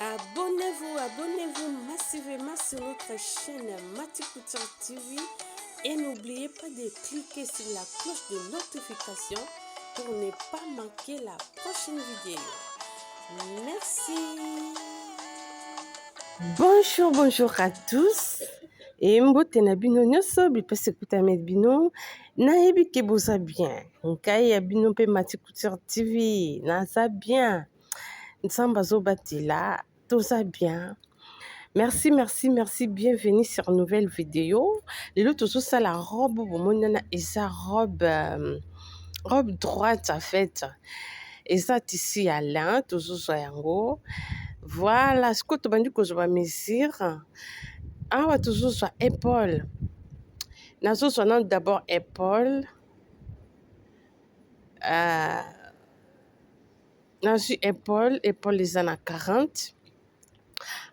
Abonnez-vous massivement sur notre chaîne Mati Couture TV et n'oubliez pas de cliquer sur la cloche de notification pour ne pas manquer la prochaine vidéo. Merci. Bonjour à tous. Et mbote na bino nyoso bipese kutame bino na yebi ke boza bien. Nkai ya bino pe Mati Couture TV naza bien. Nsamba zo batila toza bien. Merci, bienvenue sur une nouvelle vidéo. Et l'autre tout ça la robe et sa robe droite en fait. Et ça ici à l'un toujours so yango. Voilà, ce que tu bandu que je vais mesure. Ah ouais, toujours sur épaule. Nazo so non d'abord épaule. Nazo épaule les ana 40.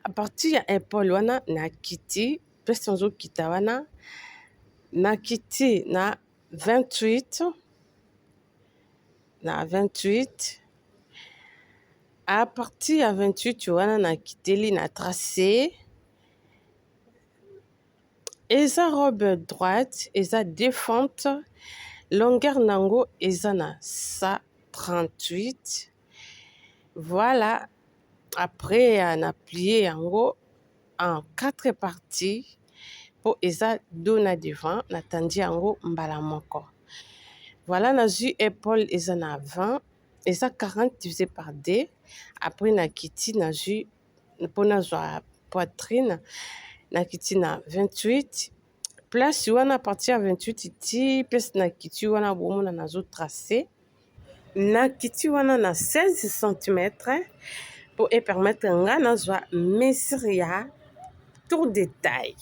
À partir ya épaule wana na kiti presque nzo kita wana na kiti na 28 à partir ya 28 wana na kiteli na tracé eza robe droite eza défente longueur nango eza na 138. Voilà, après on a plié yango en 4 parties pour eza dos na devant na tandi yango mbala moko. Voilà, na ju épaule eza na 20 eza 40 divisé par 2. Après na kiti na ju pour na zwa poitrine na kiti na 28. Place wana à partir ya 28 ti place na kiti wana bomona na zo tracé na kiti wana na 16 cm pour permettre nga na zwa mesure ya tour de taille.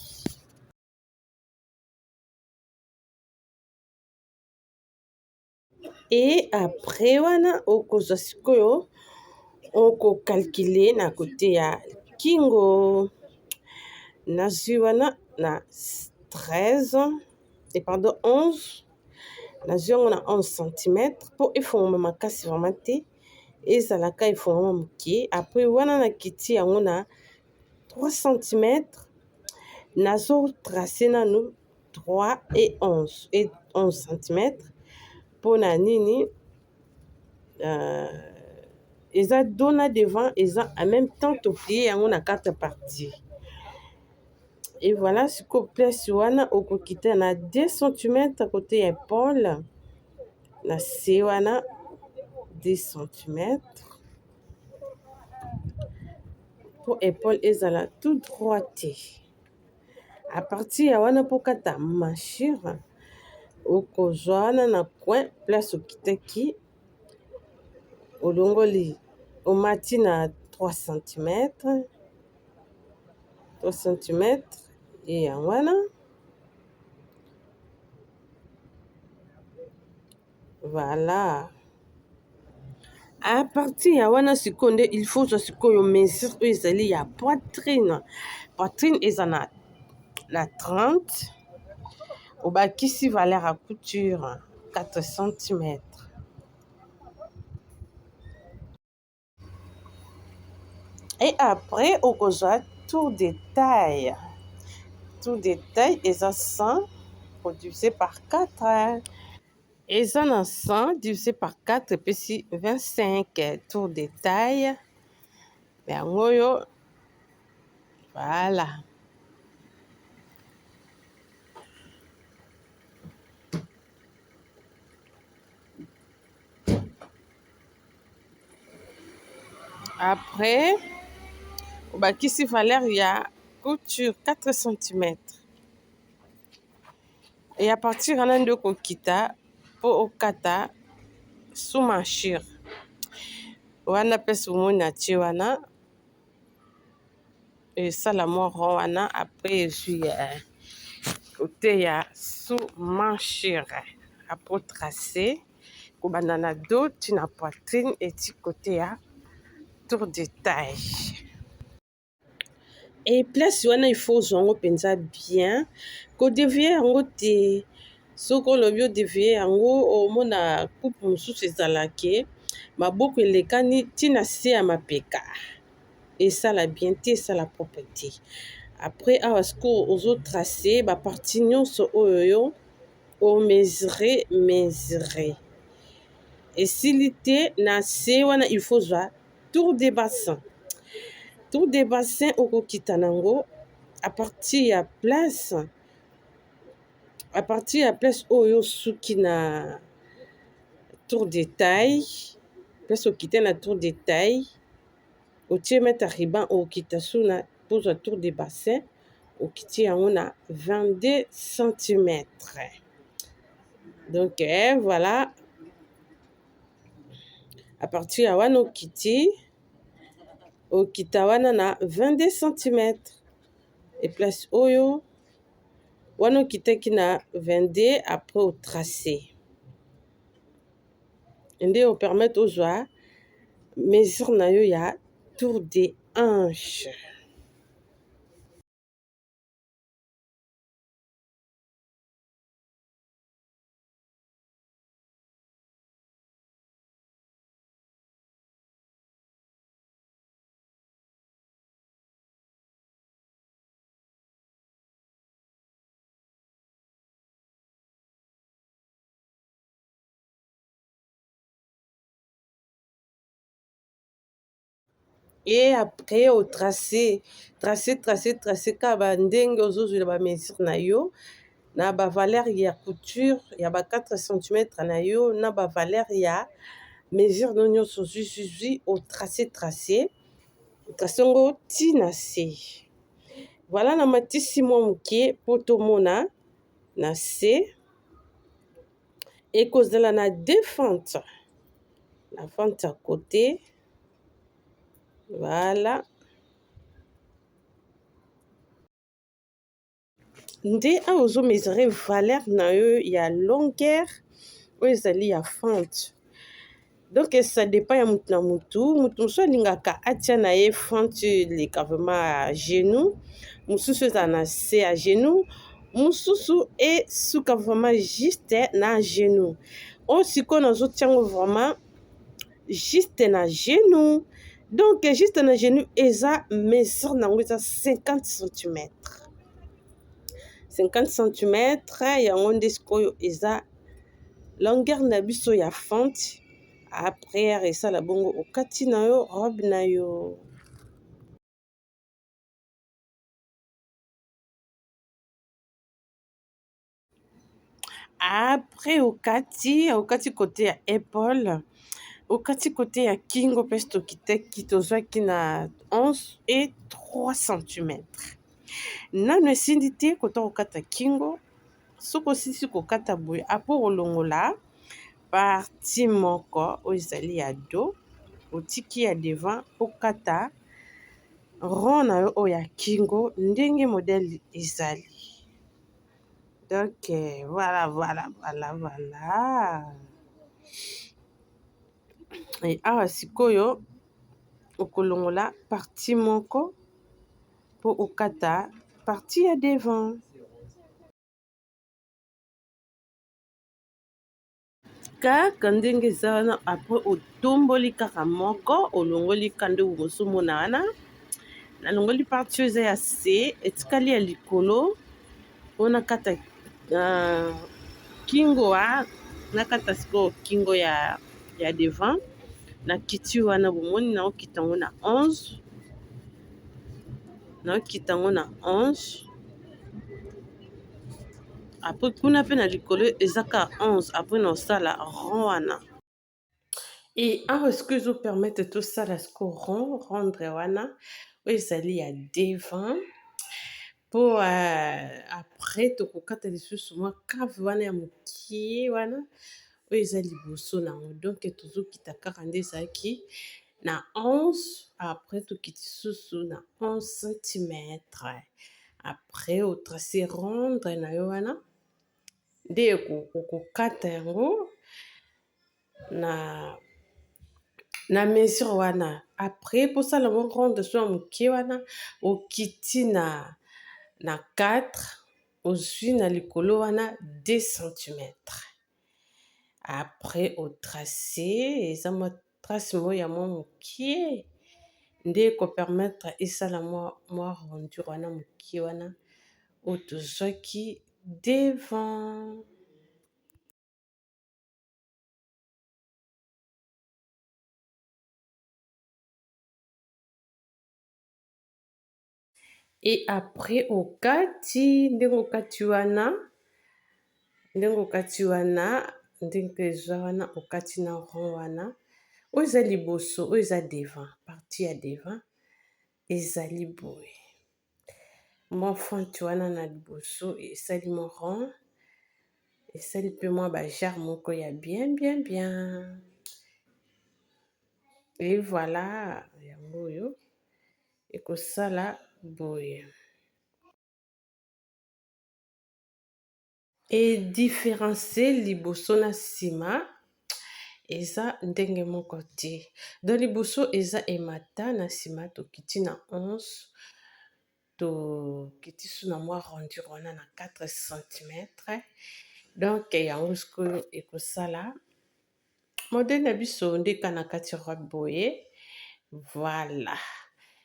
Et après wana okozwa sikoyo oko calculer na côté ya kingo na zwi wana na 13 et pardon 11 na zwi yango na 11 cm pour efongoma makasi vraiment te ezalaka efongoma mokie. Après wana na kiti yango na 3 cm nazo tracer nanu 3 et 11 cm pour na nini eza dona devant eza en même temps to plier yango na 4 parties. Et voilà ce que place wana okokita na 2 cm côté épaule na se wana 2 cm pour épaule ezala tout droite. À partir ya wana pour kata manchure okozwa wana na coin place okitaki olongoli omati na 3 cm et yango wana voilà. À partir ya wana sikoyo nde il faut zwa sikoyo mesure oyo ezali ya poitrine eza na 30 obakisi valeur à couture 4 cm. Et après okozwa tour de taille eza 100 divisé par 4 eza na 100 divisé par 4 epesi 25 tour de taille yango oyo. Voilà, après obakisi valeur ya couture 4 cm et à partir wana nde okokita po okata sous manchure wana pesi omoni atie wana esala mwa rond wana après ezwi côté ya sous manchure après tracer kobanda na dos tina poitrine eti côté ya tour de taille. Et place wana il faut zongo penza bien ko dévier yango te soko olobi odévier yango omona coupe mosusu ezalaki maboko elekani ntina se ya mapeka. esala bien te esala propre te. Après awa sikoyo ozotrace baparti nyonso oyo yo omesure esili te na se wana il faut zwa tour de bassin. Tour de bassin okokita nango à partir ya place oyo osuki na tour de taille, place okite na tour de taille otie mètre riban okita suna pozwa tour de bassin okiti yango na 22 cm. Donc voilà, à partir ya wana okita wana na 22 cm et place oyo wana okitaki na 22 après otrace nde opermettre ozwa mesure na yo ya tour de hanche. Et après otrace kaka bandenge ozozwela bamesure na yo na bavaleur ya couture ya ba 4 cm na yo na bavaleur ya mesure no nyonso zwi otrace yango ti na se. Voilà, na matisi mwa moke mpo tomona na se ekozala na deux fentes, na fente ya côté. Voilà, nde awa ozomesure valeur na yo ya longueur oyo ezali ya fente. Donc ça dépend ya mutu na mutu mosusu alingaka atia na ye fente eleka vraiment à genou, mosusu ezala na se ya genou, mosusu esuka vraiment juste na genou. Oyo sikoyo nazotia yango vraiment juste na genou. Donc juste na genou eza mesure nango eza 50 cm. 50 cm yango nde sikoyo eza longueur na biso ya fente. Après esala bongo okati na yo robe na yo. Après okati côté ya épaule, okati côté ya kingo mpe tokitaki tozwaki na 11 et 3 cm. Nano esindi te kota kokata kingo, soki osilisi kokata boye apres kolongola parti moko oyo ezali ya dos otiki ya devant okata rond na yo oyo ya kingo ndenge modèle ezali. Donc voilà. Et awa sikoyo okolongola parti moko po okata parti ya devant. Kaka ndenge eza wana apres otomboli kaka moko olongoli kande ozomona wana nalongoli parti oyo eza ya se etikali ya likolo mpona kata kingo nakata sikoyo kingo ya devant na kiti wana bomoni naokita yango na 11 apres kuna mpe na likolo eza ka 11 apres na osala rond wana. Et awa sikoyo ezopermettre tosala sikoyo rondre wana oyo ezali ya devant mpo après tokokata lisusu mwa cave wana ya mokie wana oyo eza liboso nango. Donc tozokita kaka nde ezalaki na 11 après tokiti susu na 11 cm. Après otrace rondre na yo wana nde okokata yango na mesure wana. Après posala mo rondre so ya moke wana okiti na 4 ozwi na likolo wana 2 cm. Après otrace eza mwa trace mo ya mwa mokie nde ekopermettre esala mwa rendu wana mokie wana oyo tozwaki devant. Et après okati ndenge okati wana ndenge eza wana okati na rond wana oyo eza liboso oyo eza devant partie ya devant ezali boye mwa fente wana na liboso esali mwa rond esali mpe mwa bajare moko ya bien bien bien. Et voilà yango oyo ekosala boye. Edifférencie liboso na nsima eza ndenge moko te. Don liboso eza emata na nsima tokiti na 11 tokiti so na mwa rondure wana na 4 cm. Donc yango sikoyo ekosala modele na biso ndeka na kati robe boye. Voilà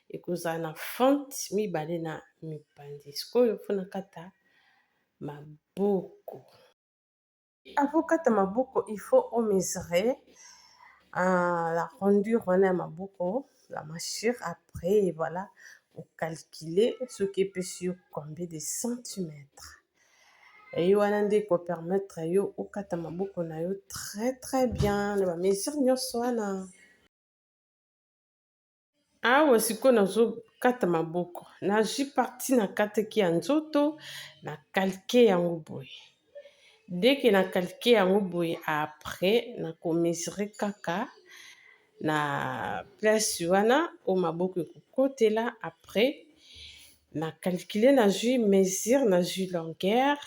ekozala na fente mibale na mipandi sikoyo mpona kata maboko. Avant kata maboko il faut mesurer la rondure wana ya maboko la masure après voilà ocalculer ce qui epesi yo combien de centimètres. Et wana nde ekopermettre yo okata maboko na yo très très bien na bamesure nyonso wana. Awa sikoyo nazokata maboko nazwi parti na kataki ya nzoto na calque yango boye. Dès que na calque yango boye après na komesure kaka na place wana o maboko ekokotela après na calcule nazwi mesure nazwi longueur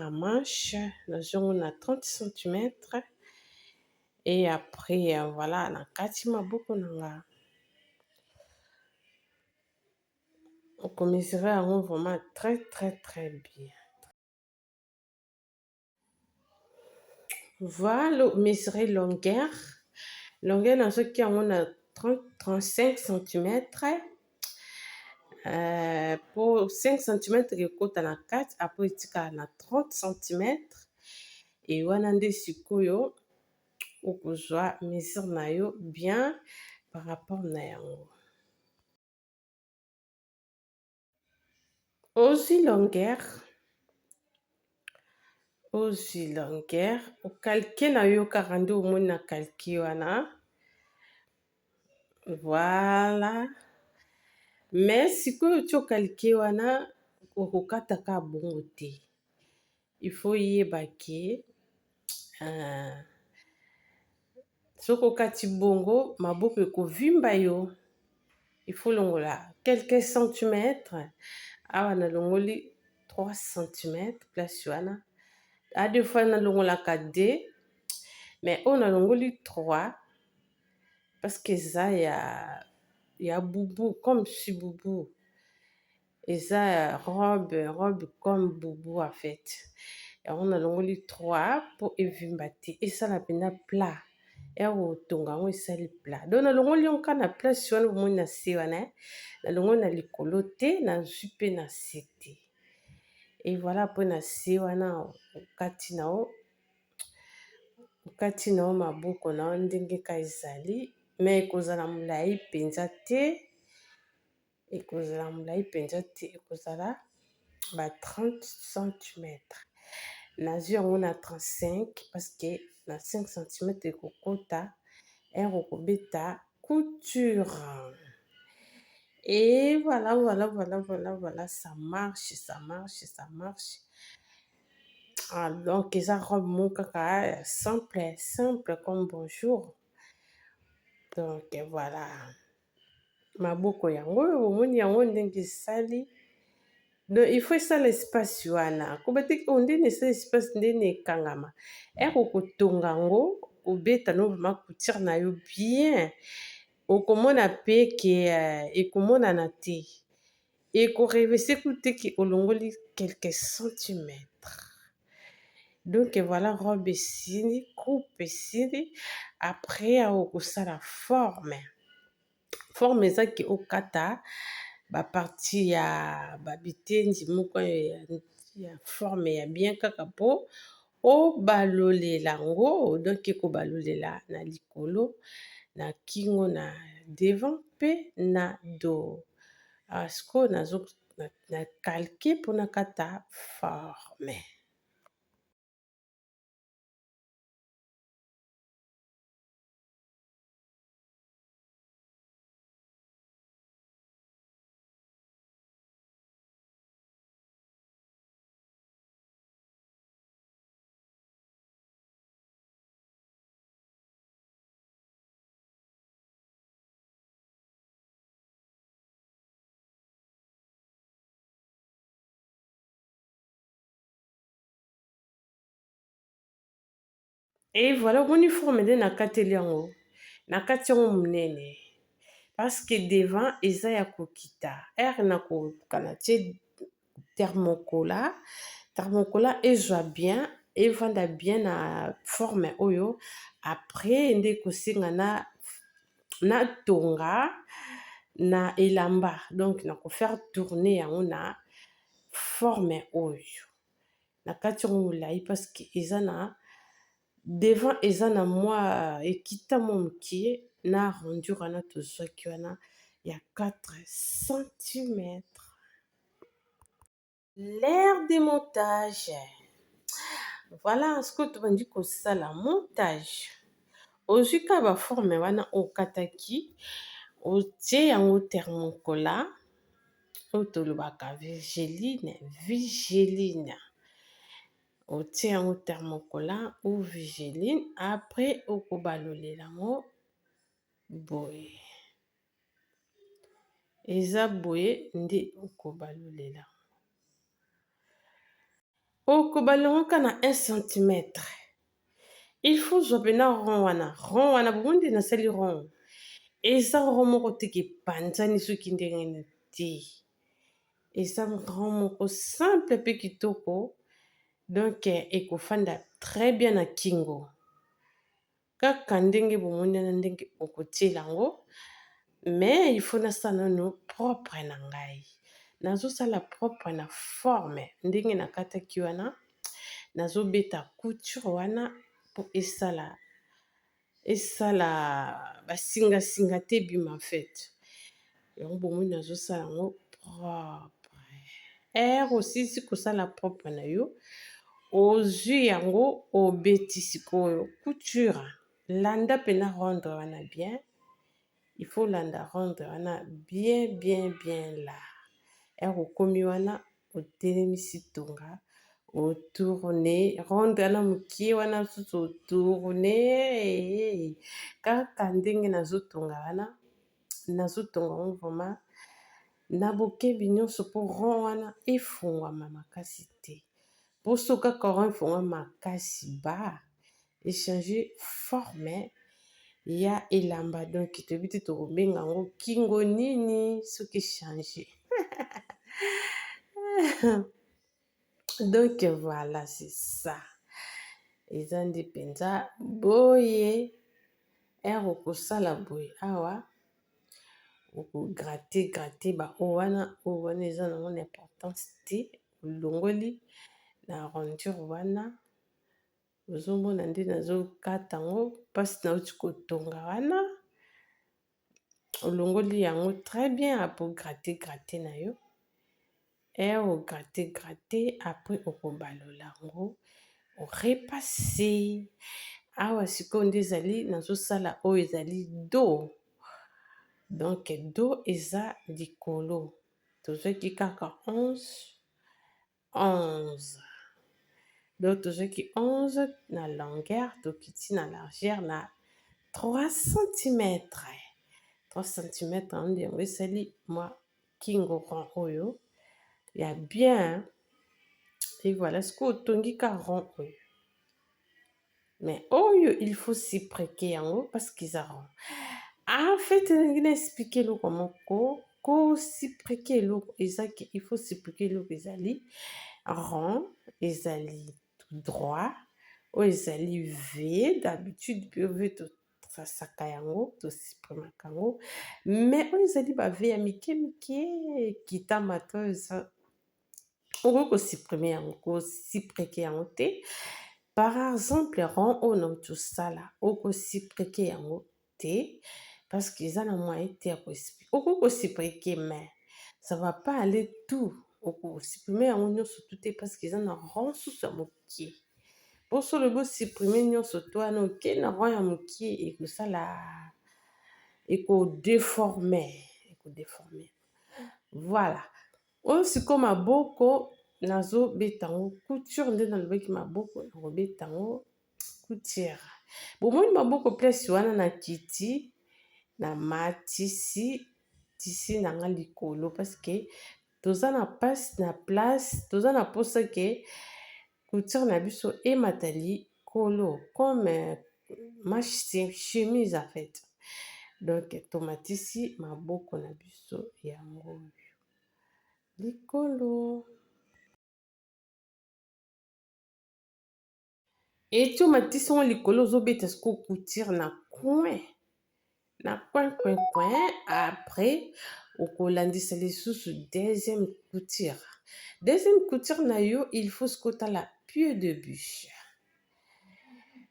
à manche nazwi yango na 30 cm. Et après voilà na kati maboko nanga okomesure yango vraiment très très très bien. Voilà mesurer longueur nazoki yango na 35 cm. Pour 5 cm ekota na 4 après etikala na 30 cm. Et wana nde sikoyo okozwa mesure na yo bien par rapport na yango. Ozwi longueur okalke na yo kaka nde omoni na kalke wana. Voilà mais sikoyo oti okalke wana okokataka bongo te. Il faut yeba ke soki okati bongo maboko ekovimba yo. Il faut longola quelques centimètres. Awa nalongoli 3 cm place wana. A deux fois nalongolaka 2 mais oyo nalongoli 3 parce que eza ya bubu comme si bubu eza robe comme bubu en fait. Yango nalongoli 3 po evimba te esala mpena plat otonga yango esali plat. Donc nalongoli yango kaka na place wana omoni na se wana nalongoli na likolo te nazwi mpe na se te. Et voilà mpo na se wana okati na yo maboko na yo ndenge ka ezali mais ekozala molai mpenza te ekozala ba 30 cm. Nazwi yango na 35 parce que na 5 cm ekokota okobeta couture. Et voilà ça marche. Donc eza robe moko kaka simple comme bonjour. Donc voilà maboko yango oyo omoni yango ndenge esali. Donc il faut esala espace wana koba te ondeni esala espace ndeni ekangama okotonga yango obeta no vraiment couture na yo bien okomona pe ke ekomonana te ekorevese kute ke olongoli quelques centimètres. Donc voilà robe esili coupe esili après okosala forme forme ezaki okata baparti ya babitendi moko ya forme ya bien kaka po obalolela yango, donc ekobalolela na likolo, na kingo, na devant mpe na dos. Sikoyo na calque mpona kata forme. Et voilà, mon uniforme nde nakateli yango, nakati yango monene parce que devant eza ya kokita ere nakoka natie thermocola ezwa bien, evanda bien na forme oyo. Après nde kosenga natonga na elamba, donc nakofaire tourner yango na forme oyo nakati yango molai parce que eza na devant eza na mwa ekita mwa mokie na arrondir wana tozwaki wana ya 4 cm. L'air de montage, voilà sikoyo tobandi kosala montage. Ozwi ka baforme wana okataki, otie yango thermocola oyo tolobaka vigeline, otie yango thermocola ou vigeline. Après okobalolela yango boye, eza boye nde okobalolela, okobalolela yango ka na 1 cm. Il faut zwa pena rond wana bomondi nasali rond, eza rond moko teke epanzani soki ndenge nini te, eza rond moko simple mpe kitoko, donc ekofanda très bien na kingo kaka ndenge bomondi na ndenge okotiela yango. Mais il faut nasala nano propre na ngai, nazosala propre na forme ndenge nakataki wana, nazobeta couture wana po esala basingasinga te ebima fait. Yango bomondi nazosala yango propre. Ere osilisi kosala propre na yo, ozwi yango obeti sikoyo couture, landa pena rondre wana bien, il faut landa rondre wana bien là. Ere okomi wana otelemisi tonga, otourne rondre wana mokie wana susu otourne kaka ndenge nazotonga wana, nazotonga yango vraiment na bokebi nyonso mpo rond wana efungwama makasi te. Poso kaka rond efungwama makasi ba echange forme ya elamba, donc toyebi te tokobenga yango kingo nini soki echange. Donc voilà, c'est ça. Eza nde mpenza boye. Ere okosala boye awa okogratte ba o wana eza nango na importance te, olongoli na arrondir wana. Ozomona nde nazokata yango mpasi nauti kotonga wana, olongoli yango très bien apo gratte na yo. Ere ogratte après okobalola yango orepasse. Awa sikoyo nde ezali nazosala oyo ezali dos, donc dos eza likolo, tozwaki kaka 11, donc tozwaki 11 na longueur, tokiti na largeur na 3 cm. 3 cm nde yango esali mwa kingo rond oyo ya bien. Et voilà sikoyo otongi ka rond oyo, mais oyo il faut sipreke yango parce que eza rond. En fait elingi na explique eloko moko, kosipreke eloko ezaki il faut sipreke eloko ezali rond, ezali tout droit, oyo ezali V d'habitude mpe V tosasaka yango, tosuprimaka yango. Mais oyo ezali bave ya mike mike kita mateuse, okoki kosuprime yango, kosipreke yango te. Par exemple, rond oyo nauti kosala, okosipreke yango te, parce que eza na moyen te ya kosiprike. Okoki kosipreke, mais ça va pas aller tout. Okosiprime yango nyonso tu te, parce que eza na rond susu ya mokie. Po so olobi osiprime nyonso to wana oke na rond ya mokie, ekosala ekodéforme. Voilà. Oyo sikoyo maboko nazobeta yango couture, nde nalobaki maboko nakobeta yango couture. Bomoni maboko place wana na kiti na matisi tisi nanga likolo, parce que toza na place, toza na posa ke couture na biso emata likolo comme chemise en fait. Donc tomatisi maboko na biso yango likolo. Eti omatisi yango likolo ozobeta siko couture na coin. Après okolandisa lisusu deuxième couture. Deuxième couture na yo, il faut siko tala pied de bûche.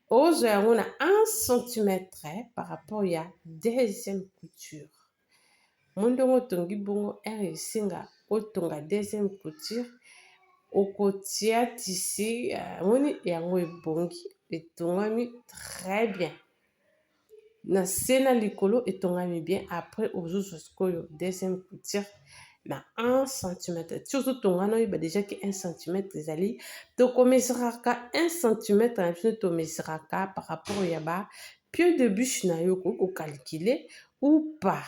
Ozwa yango na 1 cm par rapport ya deuxième couture. Mondongo otongi bongo esinga otonga deuxième couture, okotia tisi moni yango ebongi etongami très bien. Na se na likolo etongami bien. Après ozozwa sikoyo deuxième couture na 1 cm. Ti ozotonga na oyeba déjà que 1 cm ezali, tokomesuraka 1 cm na biso tomesuraka par rapport ya ba pied de bûche na yo, okocalcule ou pas.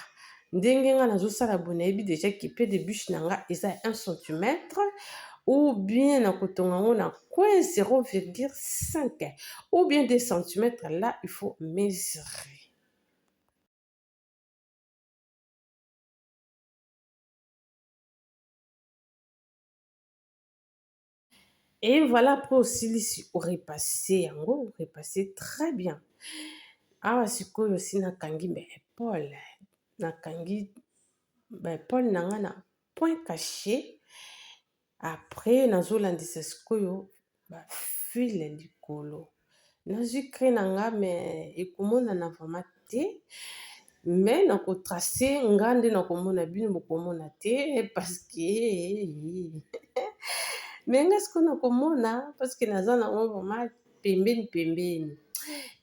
Ndenge nga nazosala boye nayebi déjà que pied de bûche na nga eza 1 cm, ou bien nakotonga yango na coin 0,5 ou bien 2 cm. Là il faut mesurer. Et voilà, après osilisi orepasser yango, orepasser très bien. Awa sikoyo si nakangi ba épaule, nakangi ba épaule nanga na point caché. Après nazolandisa sikoyo ba file likolo. Nazwi craie nanga mais ekomonana vraiment te, mais nakotrace nga nde nakomona, bino bokomona te parce que mais nga sikoyo nakomona parce que naza nango vraiment pembeni.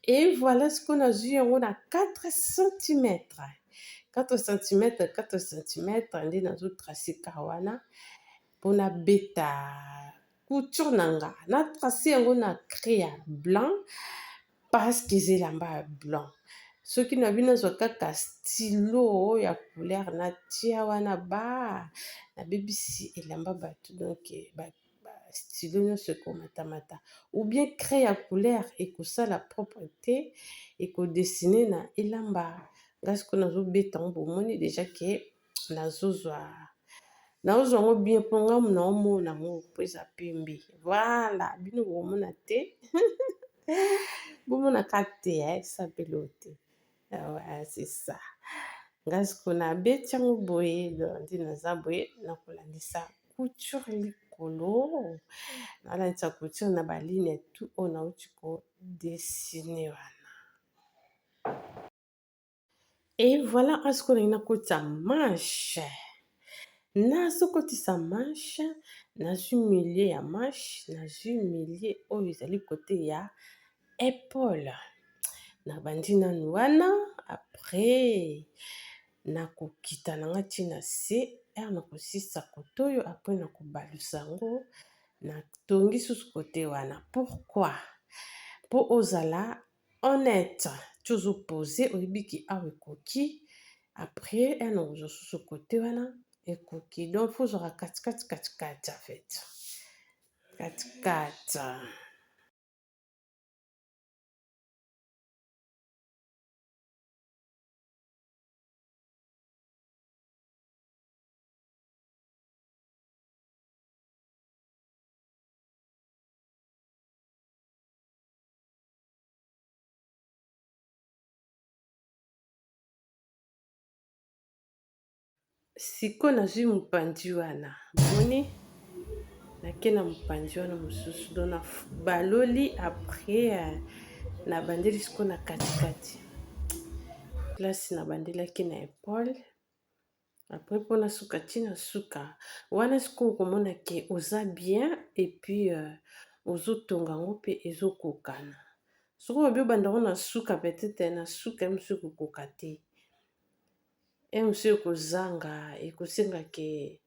Et voilà sikoyo nazwi yango na 4 cm. 4 cm nde nazotrace ka wana mpona beta couture nanga. Natrace yango na craie ya blanc parce que eza elamba ya blanc. Soki na bino nazwa kaka stylo ya couleur natia wana ba nabebisi elamba bato, donc stylo nyonso ekomatamata, ou bien craie ya couleur ekosala propre te, ekodessine na elamba. Nga sikoyo nazobeta yango bomoni déjà ke nazozwa yango bien mpo nga naomona yango mpo eza pembe. Voilà, bino bokomona te bomonaka te esapelo te. Ouais, c'est ça. Nga sikoyo nabeti yango boye, nde naza boye nakolandisa couture likolo. Nalandisa couture na baline tout oyo nauti kodessine wana. Et voilà, asikoyo nalingi nakotisa manche. Nazokotisa manche, nazwi milieu ya manche, nazwi milieu oyo ezali kote ya épaule. Nabandi nanu wana, après nakokita nanga ntina se, nakosilisa kote oyo, après nakobalusa yango, natongi susu kote wana. Pourquoi? Po ozala honnête, ti ozopose oyebi ke awa ekoki, après nakozwa susu kote wana ekoki. Donc faut ozwaka katikati en fait. Katikati. sikoyo nazwi mopanzi wana boni nake na mopanzi wana mosusu don baloli après nabandeli sikoyo na katikati place nabandelaki na épaule après mpona suka ntina suka wana sikoyo okomona ke oza bien epuis ozotonga yango mpe ezokokana soki obi obandango na suka peut-être na suka ye mosu ekokoka te ye mosu ekozanga ekosenga ke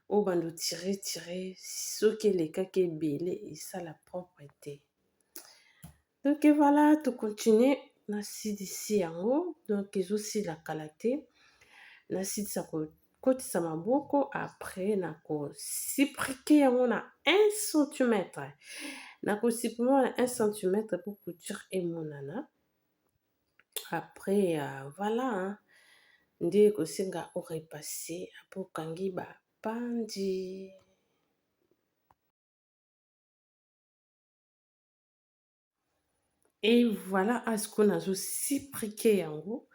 obanda otire soki elekaki ebele esala propre te. Donc voilà, tocontinue nasilisi yango donc ezosila kala te nasilisa kokotisa maboko après nakosiprike yango na 1 cm nakosiprime na 1 cm mpo couture emonana après voilà nde ekosenga orepasse mpo okangi bapandi. Et voilà asiko nazosiprike yango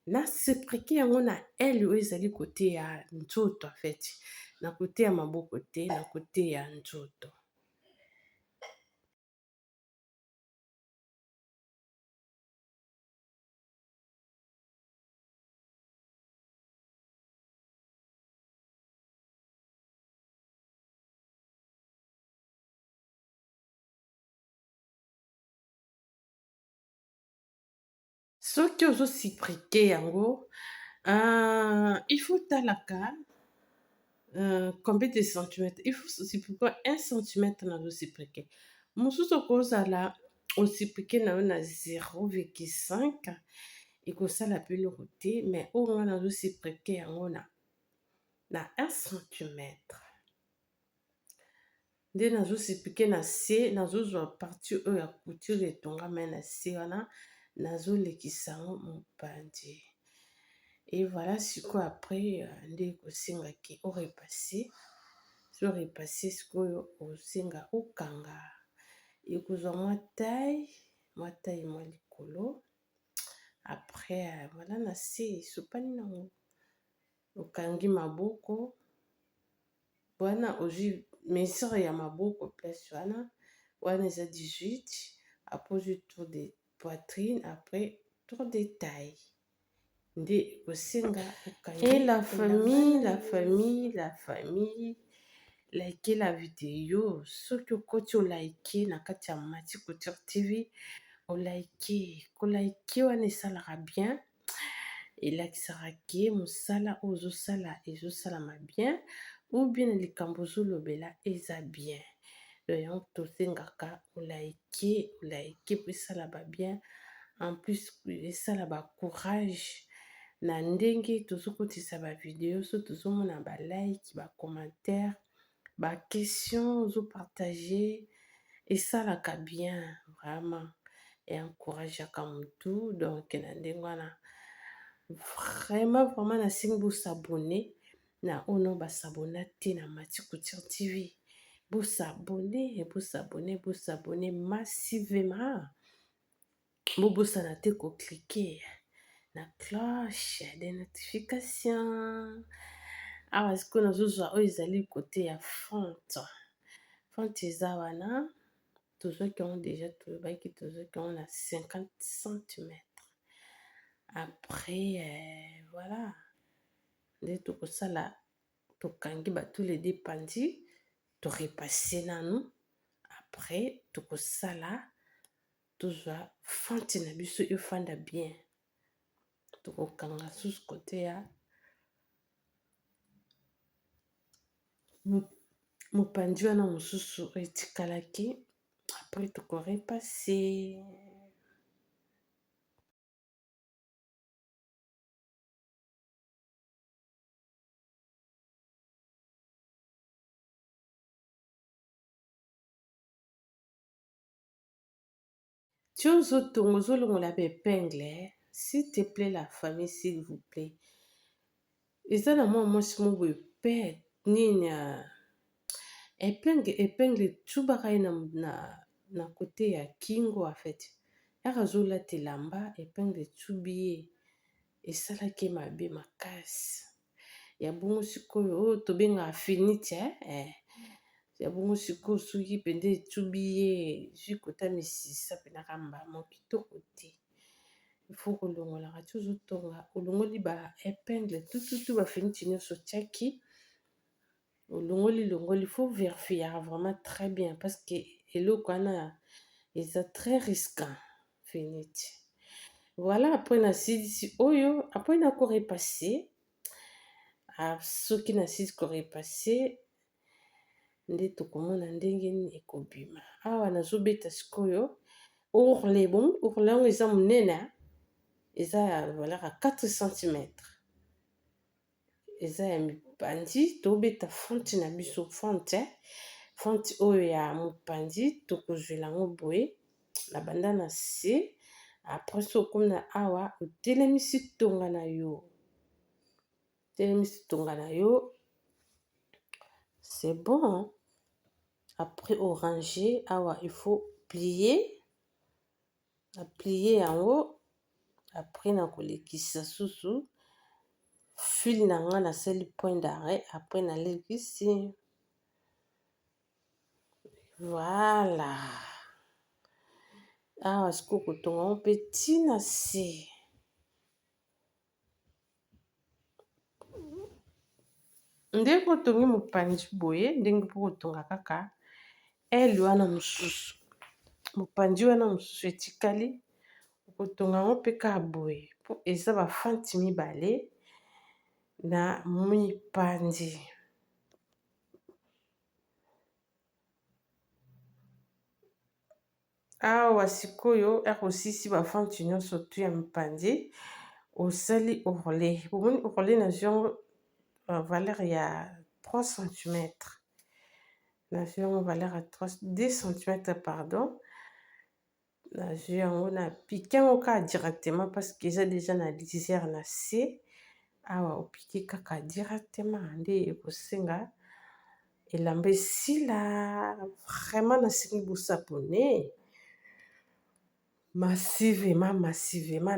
nasiprike yango na ele oyo ezali kote ya nzoto en fait na kote ya maboko te na kote ya nzoto. Soki ozosiprike yango il faut talaka combien de centimètres il faut osiprike 1 cm nazosiprike mosusu okozala osiprike na yo na 0,5 ekosala mpe eloko te mais oyo nga nazosiprike yango na 1 cm nde nazosiprike na se nazozwa partie oyo ya couture etongama na se wana nazolekisa yango mopanzi. Et voilà sikoyo après nde ekosengaki orepasse so orepasse sikoyo osenga okanga ekozwa mwa taille mwa likolo après voilà na se esopani nango okangi maboko wana ozwi mesure ya maboko place wana eza 18 après ozwi tour de poitrine après tour de taille nde ekosenga okangi. Et la famille like la video soki okoti olike na kati ya Mati Couture TV kolike wana esalaka bien elakisaka ke mosala oyo ozosala ezosalama bien ou bien na likambo ozolobela eza bien yango tosengaka olike mpo esala ba bien en plus esala ba courage na ndenge tozokotisa bavideo so tozomona balike bacommentaire baquestion ozopartage esalaka bien vraiment encourageaka motu donc na ndenge wana vraiment nasengi bosabone na ono basabona te na Mati Couture TV bosabone massivement bobosana te koklike na cloche de notification awa sikoyo nazozwa oyo ezali kote ya fonte eza wana tozwaki yango deja toyebaki tozwaki yango na 50 cm après voilà nde tokosala tokangi tous les deux pandi torepasse nanu après tokosala tozwa fente na biso efanda bien tokokanga susu kote ya mopanzi wana mosusu etikalaki après tokorepasse. Tu ozotonga ozolongola ba épingle s'il te plaît la famille s'il vous plaît eza na mwa mwasi mo boye pe nini épingle etubaka ye na kote ya kingo en fait yaka azolata elamba épingle etubi ye esalaki mabe makasi ya bongo sikoyo oyo tobengaka finite ya bongo sikoyo soki mpenza etubi ye zwi kota misisa mpenaka mbamo kitoko te. Ifo kolongolaka ti ozotonga olongoli ba épingle tututu bafiniti nyonso otiaki olongoli faut vérifier vraiment très bien parce que eloko wana eza très risquant finiti. Voilà, après nasilisi oyo après nakorepase soki nasilisi korepase nde tokomona ndenge nini ekobima. Awa nazobeta sikoyo ourle bon ourle yango eza monene eza ya valeur ya 4 cm eza ya mipandi tobeta fonte na biso fonte oyo ya mopandi tokozwela yango boye na banda na se. Après so okomi na awa otelemisi tonga na yo c'est bon. Après oranger awa il faut plier yango. Après nakolekisa susu fil na nga nasali point d'arrêt après nalekisi. Voilà, awa sikoyo kotonga ngo mpe ntina se. Ndenge otongi mopandi boye ndenge mpo kotonga kaka ele wana mosusu mopandi wana mosusu etikali okotonga ngo mpe kaka boye mpo eza bafante mibale na mipandi. Awa sikoyo osilisi bafante nyonso tu ya mipandi osali ourle bomoni ourle na yango valeur ya 3 cm nazwi yango valeur ya 2 cm pardon. Nazwi yango na pike yango kaka directement parce que eza déjà na lisière na se. Awa opiki kaka directement nde ekosenga elamba esila vraiment nasengi bosapone massivement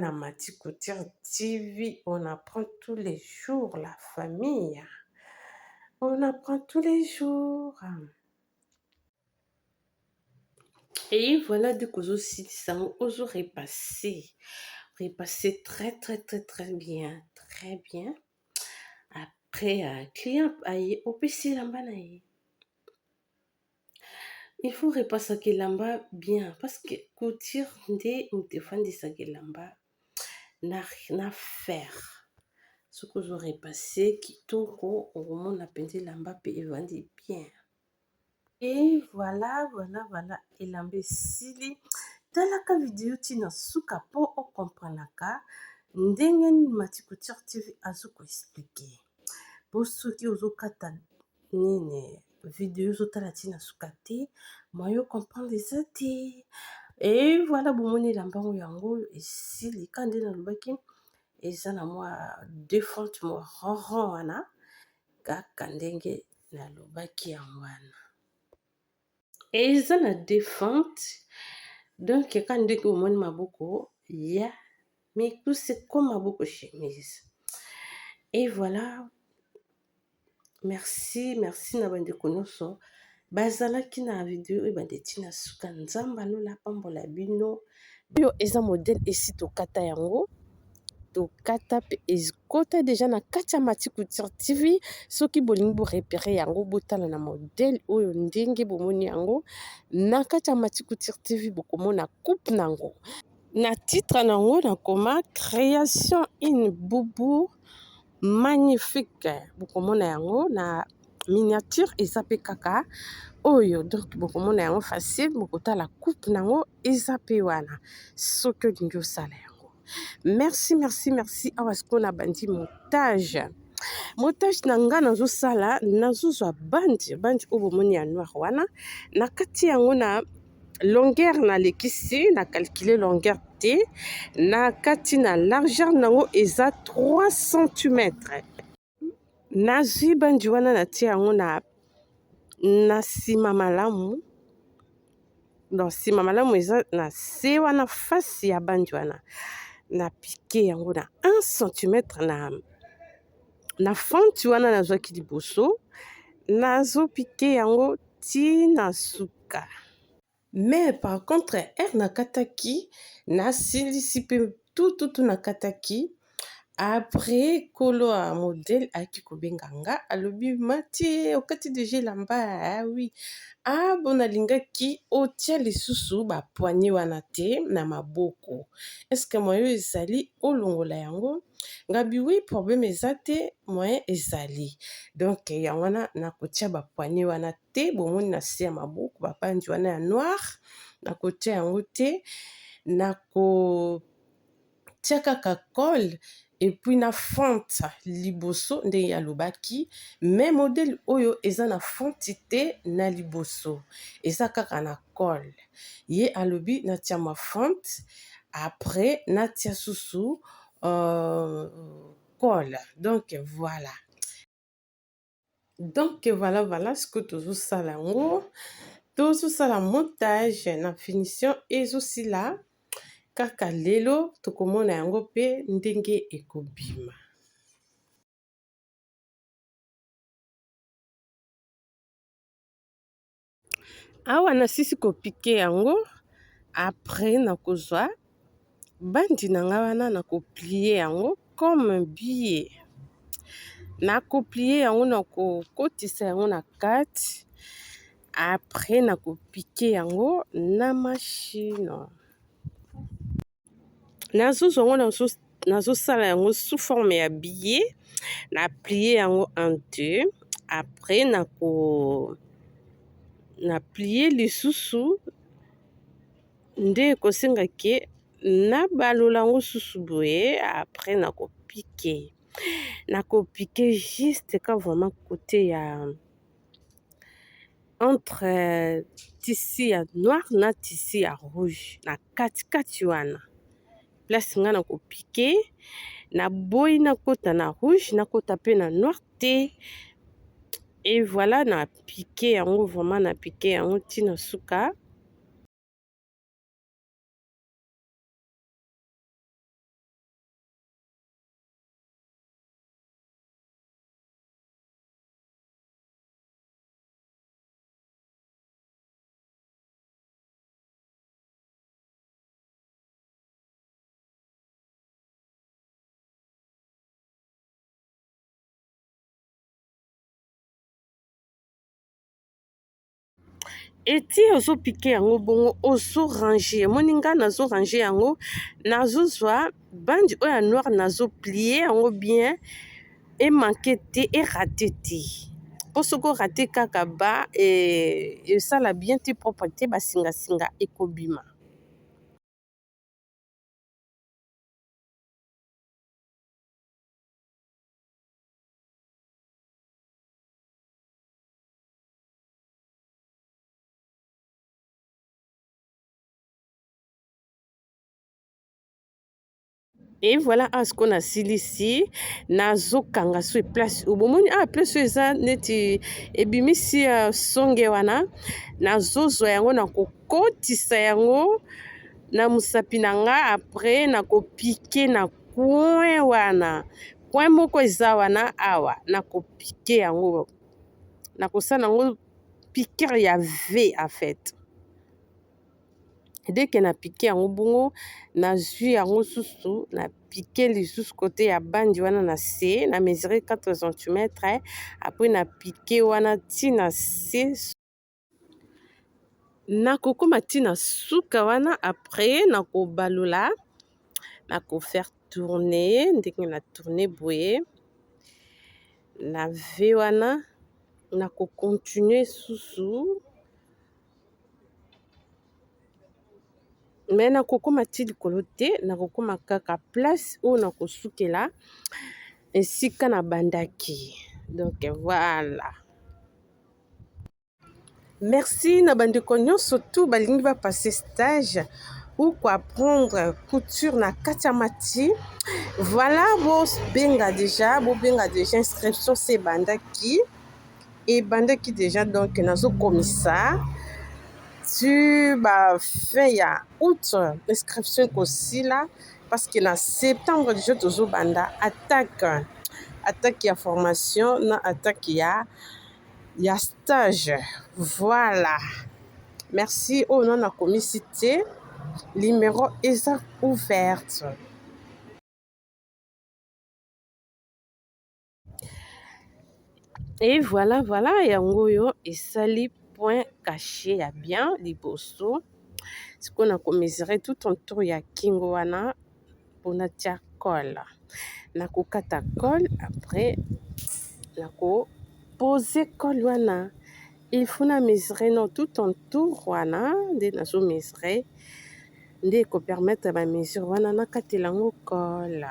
na Mati Couture TV. On apprend tous les jours la famille, on apprend tous les jours. Et voilà, dès que vous ozo repasser très bien. Après client aye opesi lamba na ye. Il faut repasser que lamba bien parce que couture nde mutefandisa que lamba na faire. Ce que vous repasser kitoko omona penzi lamba pe evandi bien. Et voilà, elamba esili. Talaka video tina suka po o komprenaka ndenge Mati Couture TV azuko expliquer. Po soki ozokata nini video ozotala tina suka te moyo comprendre eza te. Et voilà bomoni elamba yango esili kande nalobaki eza na mwa défonte mo ronron wana kaka ndenge nalobaki yango wana. Eza na défonte donc quand ndenge omoni maboko ya mikuse comme maboko chemise. Et voilà, merci na bandeko nyonso bazalaki na video oyo bande tina suka. Nzamba lola pambola bino. Oyo eza modèle esi tokata yango tokata pe ezikota déjà na kati ya Mati Couture TV. Soki bolingi bo repérer yango botala na modèle oyo ndenge bomoni yango na kati ya Mati Couture TV bokomona coupe nango na titre nango nakoma création une boubou magnifique bokomona yango na miniature eza pe kaka oyo donc bokomona yango facile bokotala coupe nango eza pe wana soki olingi osala yango. Merci. Awa sikoyo na bandi montage na nga nazosala nazozwa bandi oyo bomoni ya noir wana na kati yango na longueur na lekisi na calculer longueur te na kati na largeur nango eza 3 cm. Nazwi bandi wana natia yango na sima malamu. Donc sima malamu eza na se wana face ya bandi wana na piqué yango na 1 cm na fenti wana nazwaki liboso nazopike yango ntina suka. Mais par contre nakataki nasilisi mpe tututu nakataki. Après kolo a modèle aki kobenga nga alobi Mati okati deja elamba. Ah oui, bon alingaki otia lisusu bapoignée wana te na maboko, est-ce que moyen ezali olongola yango? Ngabi oui, problème eza te, moyen ezali. Donc yango wana nakotia bapoignée wana te, bomoni na se ya maboko babandi wana ya noir nakotia yango te, nakotia kaka col et puis na fente liboso nde alobaki. Mais modèle oyo eza na fente te na liboso, eza kaka na col. Ye alobi natia ma fente, après natia susu col. Donc voilà. Donc voilà ce que tozosala yango. Tozosala montage na finition ezosila. Kaka lelo tokomona yango pe ndenge ekobima. Awa nasisi kopike yango, après nakozwa bandi na nga wana nakoplie yango comme un billet. Nakoplie yango nakokotisa yango na kati. Après nakopike yango na machine. Nazozwa yango nazosala yango sous forme ya billet. Na plier yango en deux. Après na plier lisusu nde ekosengaki nabalola yango susu boye. Après nakopike juste ka vraiment côté ya entre tissu ya noir na tissu ya rouge na kati wana place nga nakopike na boyi nakota na rouge nakota pe na noir te. Et voilà, na piqué yango, vraiment na piqué yango tina suka. Eti ozo piqué yango bongo ozo ranger moninga nazo ranger yango nazozwa bandi oya noir nazo plier yango bien et manqué te et raté te posoko raté kaka ba et ça la bien te propre te basinga singa ekobima. Et voilà ce qu'on a silisi nazo kanga so place ubomoni place eza neti ebimisi songe wana nazo zwa yango na kokotisa yango na musapi nanga. Après na kopike na coin wana coin moko eza wana awa na kopike yango na kosala yango piqueur ya V en fait. Dès que na piqué yango bongo na zwi yango susu na piqué lisusu côté ya bandi wana na se na mesurer 4 cm. Après na piqué wana tina se na kokoma tina suka wana. Après na kobalola na ko faire tourner ndenge na tourner boye na V wana na ko continuer susu. Mais na kokoma ti likolo te na kokoma kaka place oyo na kosukela esika na bandaki. Donc voilà. Merci na bandeko nyonso tu balingi ba passer stage ou quoi apprendre couture na kati ya Mati. Voilà, bo benga déjà inscription c'est bandaki et bandaki déjà donc nazo komisa tu ba fin ya août inscription kosila parce que na septembre déjà tozo banda attaque attaque ya formation na attaque ya stage. Voilà, merci oyo no nakomisi te, numéro eza ouverte. Et voilà, yango oyo esali point caché ya bien liboso. Sikoyo nakomesure tout autour ya kingo wana mpona tia colle. Nakokata colle, après nakopose colle wana. Il faut na mesurer no tout autour wana nde nazo mesurer, nde ekopermettre ba mesure wana nakatela yango colle.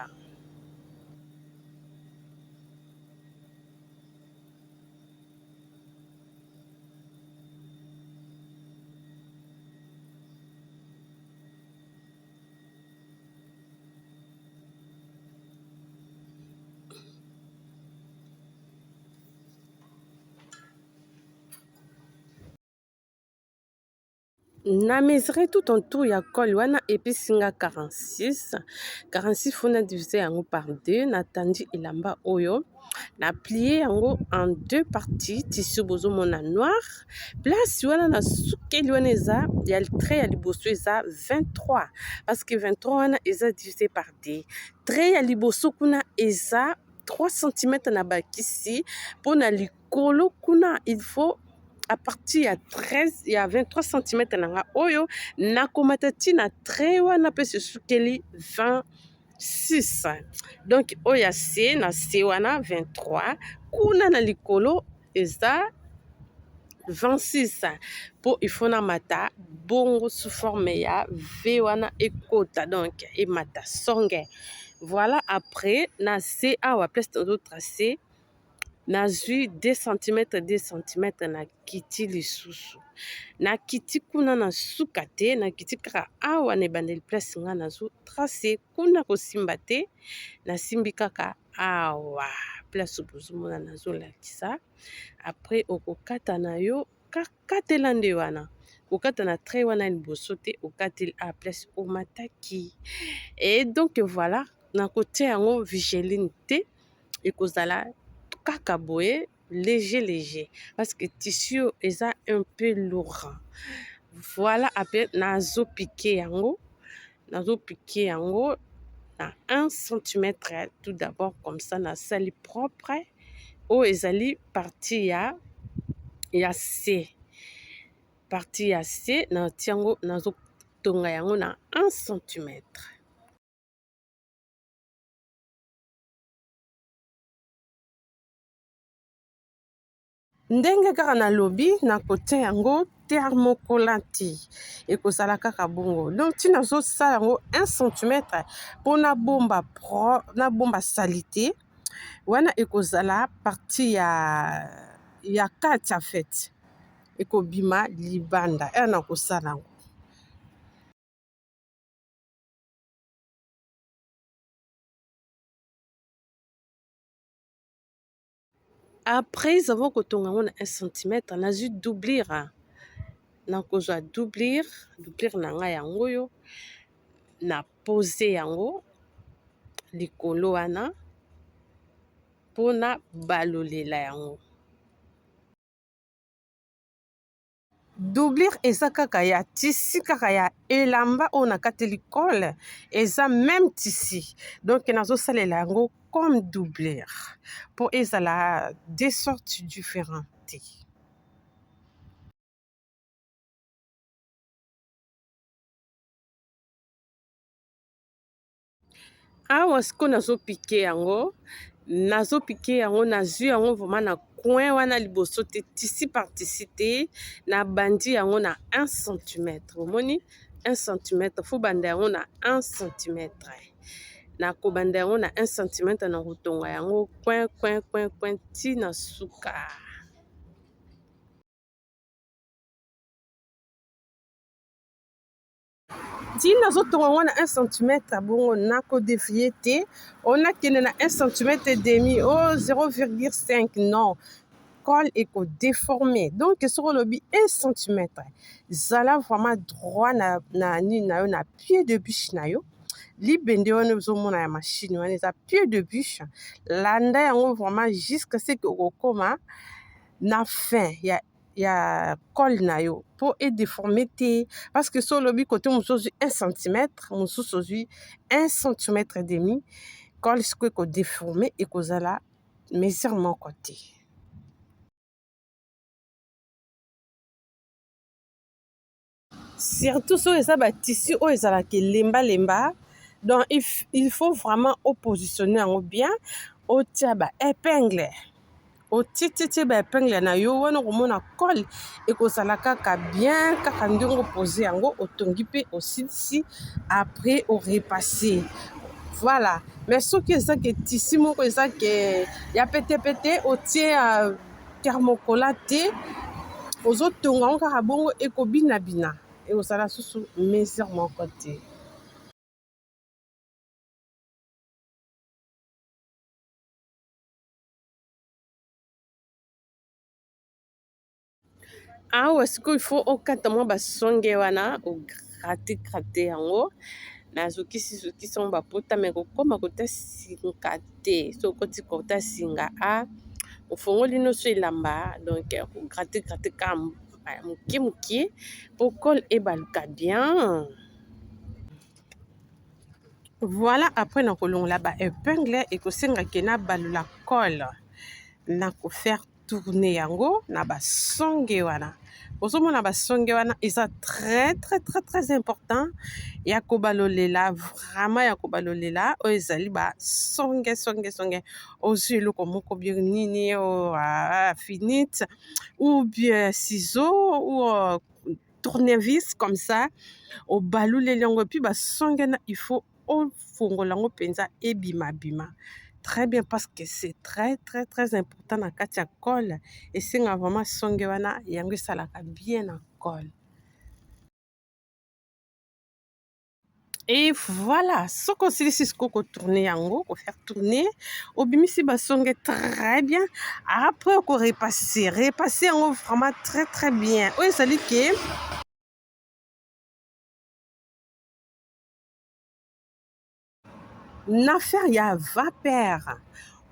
Na mesurer tout autour ya colle wana episinga 46. 46 faut na diviser yango par 2, natandi elamba oyo na plier yango en 2 parties. Tissu bozomona noir, place wana na sukeli wana eza ya trait ya liboso eza 23 parce que 23 wana eza divisé par 2. Trait ya liboso kuna eza 3 cm na bakisi, mpona likolo kuna il faut à partir ya 13 ya 23 cm nanga oyo nakomata ntina trait wana mpe sesukeli 26. Donc oyo ya se na se wana 23, kuna na likolo eza 26 mpo il faut namata bongo sous forme ya V wana ekota, donc emata songe. Voilà, après na se awa place tozotrace nazwi 2 cm 2 cm na kiti lisusu, na kiti kuna na suka te, na kiti kaka awa na ebandeli place nga nazo trace, kuna kosimba te, nasimbi kaka awa place bozomona nazolakisa. Après okokata na yo kakatela nde wana, kokata na trait wana liboso te, okateli a place omataki. Et donc voilà, nakotia yango vigeline te, ekozala kaka boye léger parce que tissu eza un peu lourd. Voilà, après nazo piquer yango na 1 cm tout d'abord, comme ça na sali propre o ezali partie ya C, partie ya C na tiango nazo tonga yango na 1 cm. Ndenge kaka nalobi nakotia yango thermocollant ekozala kaka bongo, donc ntina nazosala yango 1 cm mpo nabomba salite wana ekozala partie ya kati en fait, ekobima libanda ere nakosala yango. Après avoir kotonga yango na 1 cm nazwi doublure, nakozwa doublure na ngai yango oyo na pose yango likolo wana mpona balolela yango. Doublure eza kaka ya tisi kaka ya elamba oyo nakateli colle, eza même tisi, donc nazosalela yango comme doublure mpo ezala deux sortes différentes. Awa sikoyo nazopike yango nazwi yango vraiment na coin wana liboso te, tisi par tisi te, nabandi yango na 1 cm. Omoni 1 cm, fo banda yango na 1 cm, nakobanda yango na 1 cm, na kotonga yango coin ntina suka. ntina nazotonga yango na 1 cm bongo nakodevie te, onakende na 1 cm demi o 0,5 non, colle ekodéforme. Donc soki olobi 1 cm zala vraiment droit na nini na yo, na pied de biche na yo, libende wana ozomona ya machine wana eza pied de bûche landa yango vraiment jusqu'à ce que okokoma na fin ya col na yo mpo edéforme te parce que so olobi kote mosusu ozwi 1 cm mosusu ozwi 1,5 cm col sikoyo ekodéforme ekozala mesure moko te. Surtout soki eza batisi oyo ezalaka elembalemba donc il faut vraiment opositionner yango bien otia baépingle otititie baépingle na yo wana okomona col ekozala kaka bien kaka ndenge opose yango otongi mpe osilisi après orepasse voilà. Mais soki ezake tisi moko ezake ya petepete otie thermocola te ozotonga yango kaka bongo ekobinabina ekozala susu mesure moko te. Awa sikoyo il faut okata mwa basonge wana ograte yango nazokisi yango bapota me kokoma kota singa te so okoti kota singa ofongoli nyonso elamba donc ograte ka moke moke po col ebaluka bien. Voilà, après nakolongola baépingle ekosengaki nabalula col nakofaire tourner yango na basonge wana ozomona basonge wana eza très important ya kobalolela vraiment ya kobalolela oyo ezali basonge ozwi eloko moko bien nini finite ou bien ciseau ou tournevis comme ça obaluleli yango epuis basonge na il faut ofongola yango mpenza ebimabima très bien parce que c'est très important na kati ya col esenga vraiment songe wana yango esalaka bien na col. Et voilà, soki osilisi sikoyo kotourne yango kofaire tourner obimisi basonge très bien après okorepasse yango vraiment très bien oyo ezali ke na faire ya vapeur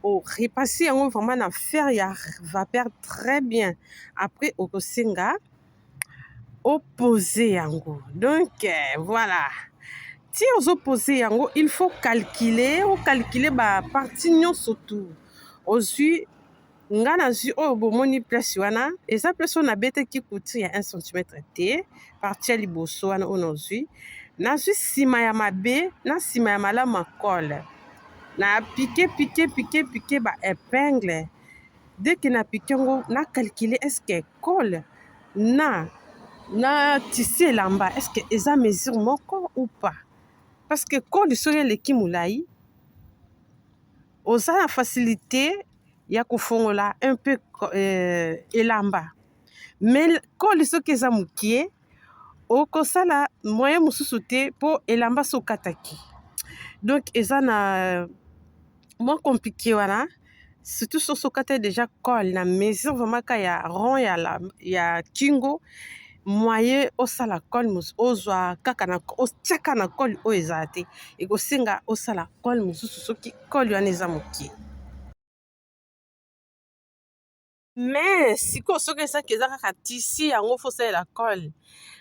orepasse yango vraiment na faire ya vapeur très bien après okosenga opose yango donc voilà ti ozopose yango il faut calculer baparti nyonso tu ozwi nga nazwi oyo bomoni place wana eza place oyo nabetaki couture ya 1 cm te parti ya liboso wana oyo nazwi nsima ya mabe na nsima ya malamu ya col na pike baépingle dès que na pike yango na calculer est-ce que col na tisi elamba est-ce que eza mesure moko ou pas parce que col soki eleki molai oza na facilité ya kofongola un peu elamba mais col soki eza mokie okosala moyen mosusu te mpo elamba so okataki donc eza na mwa compliqué wana surtout soki okata déjà col na mesure vraiment ka ya rond ya kingo moyen osala col ozwa kaka otiaka na col oyo ezala te ekosenga osala col mosusu soki col wana eza mokie. mais sikoyo soki ezaki eza kaka tisi yango fosalela col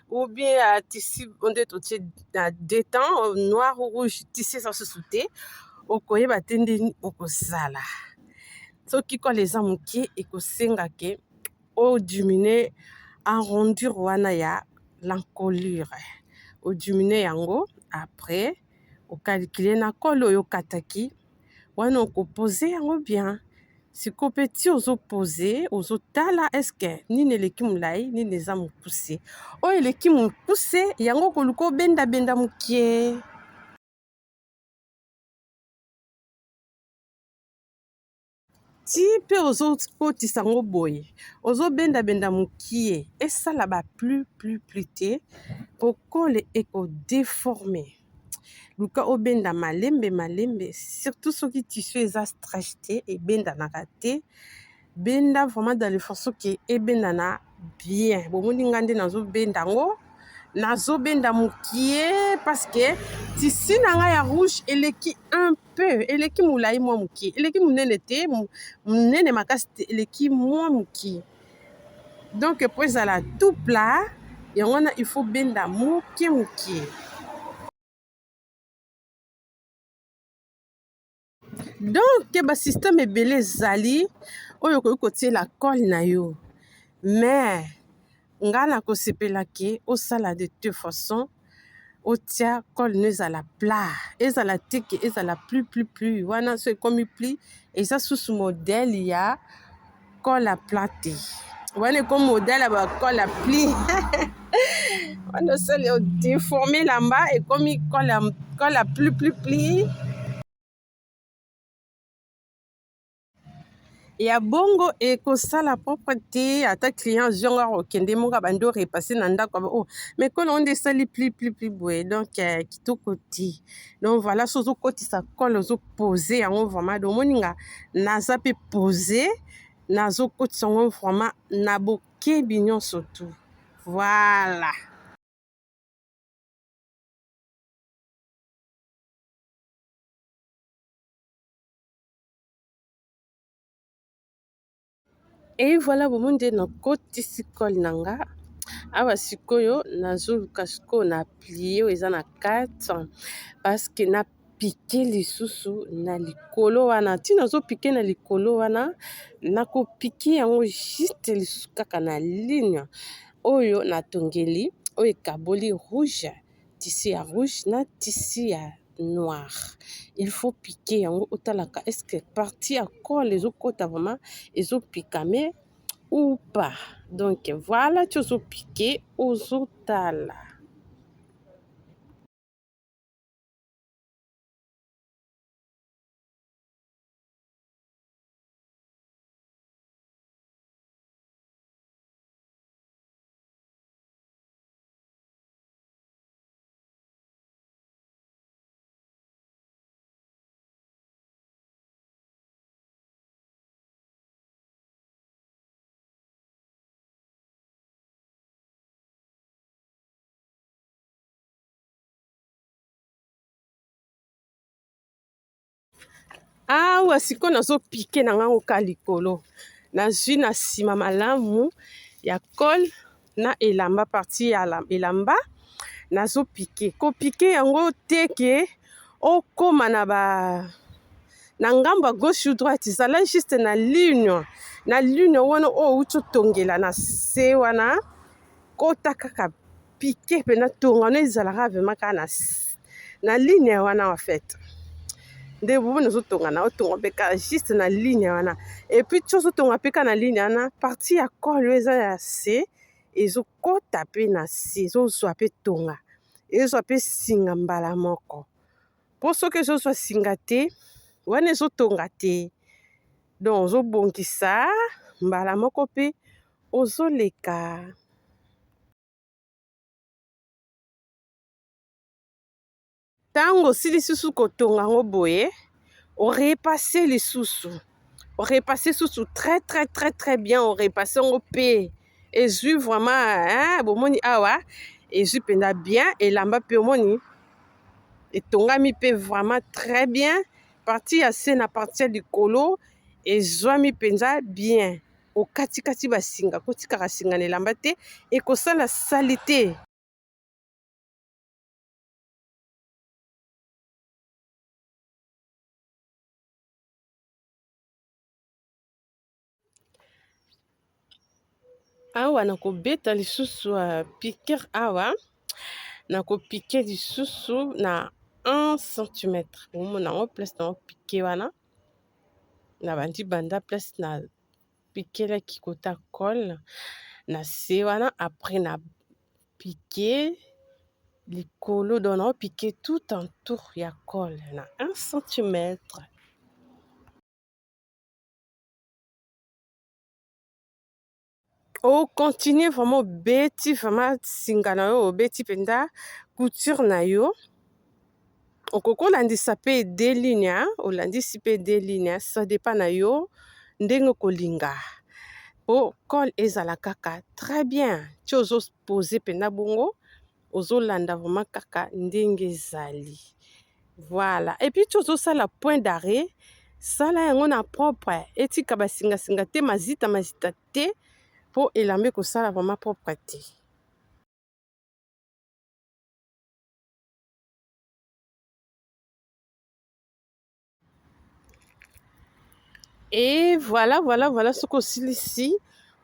ou bien tisi nde totie na détan noir ou rouge tisi eza susu te okoyeba te ndeni okozala soki col eza mokie ekosenga ke odimine arrondure wana ya l'encolure odimine yango après ocalcule na col oyo okataki wana okopose yango bien sikoyo mpe ti ozopose ozotala eske nini eleki molai nini eza mokuse oyo eleki mokuse yango koluka obendabenda mokie. ti mpe ozokotisa yango boye ozobendabenda mokie esala plus te po col ekodéforme luka obenda malembe surtout soki tissu eza stretch te ebendanaka te benda vraiment dans le fond soki ebendana bien bomoni nga nde nazobenda yango nazobenda mokie parce que tisi na ngai ya rouge eleki un peu, eleki molai mwa mokie, eleki monene te, monene makasi te, eleki mwa mokie. Donc po ezala tout plat yango wana il faut benda mokie mokie. Donc basystème ebele ezali oyo okoki kotiela cole na yo, mais nga nakosepela ke osala de toute façon otia cole no ezala plat, ezala te ke ezala plus wana so ekomi pli eza susu modèle ya cole à plat te, wana ekomi modèle ya bacole à pli wana osali odéforme elamba ekomi cole à plus pli ya bongo ekosala propre te ata client azwi yango akokende moko abandi orepasse na ndako aba oh mais cole onde esali pli boye donc kitoko te. Donc voilà so ozokotisa cole ozopose yango vraiment donc omoni nga naza mpe pose nazokotisa yango vraiment na bokebi nyonso tu voilà. Et voilà bomoni nde nakotisi cole na nga awa sikoyo nazoluka sikoyo na plie oyo eza na 4 parce que na pike lisusu na likolo wana ntina nazopike na likolo wana nakopike yango juste lisusu kaka na ligne oyo natongeli oyo ekaboli rouge, tisi ya rouge na tisi ya noir. Il faut piquer yango otalaka est-ce que partie ya cole ezokota vraiment ezopikame ou pas. Donc voilà tu ozopiquer ozotala. Awa sikoyo nazopike na ngango ka likolo nazwi na nsima malamu ya cole na elamba partie ya elamba nazopike kopike yango teke okoma na ngambo ya gauche ou droite ezala juste na ligne wana oyo outi otongela na se wana kota kaka pike mpena tonga wana ezalaka vraiment kaka na ligne wana en fait nde bomoni ozotonga na otonga mpe kaka juste na ligne wana epuis ti ozotonga mpe kaka na ligne wana partie ya cole oyo eza ya se ezokota mpe na se ezozwa mpe tonga ezozwa mpe singa mbala moko mpo soki ezozwa singa te wana ezotonga te donc ozobongisa mbala moko mpe ozoleka. Ntango osili lisusu kotonga yango boye orepasse lisusu orepasse susu très bien orepasse yango mpe ezwi vraiment bomoni awa ezwi mpenza bien elamba mpe omoni etongami mpe vraiment très bien partie ya se na partie ya likolo ezwami mpenza bien okatikati basinga kotikaka singa na elamba te ekosala sali te. Awa nakobeta lisusu piqueur awa nakopike lisusu na 1 cm omona yango place nango pike wana na bandi banda place na pikelaki kota cole na se wana après na pike likolo donc nao pike tout entour ya cole na 1 cm. Continue vraiment obeti vraiment singa na yo obeti mpenza couture na yo okoki olandisa mpe de ligne olandisi mpe de ligne ça dépend na yo ndenge okolinga mpo cole ezala kaka très bien ti ozopose mpenza bongo ozolanda vraiment kaka ndenge ezali. Voilà. Et puis tozosala point d'arrêt, sala yango na propre, etika basingasinga te, mazita te, po elamba ekosala vraiment propre te. Et voilà, ce qu'on ici.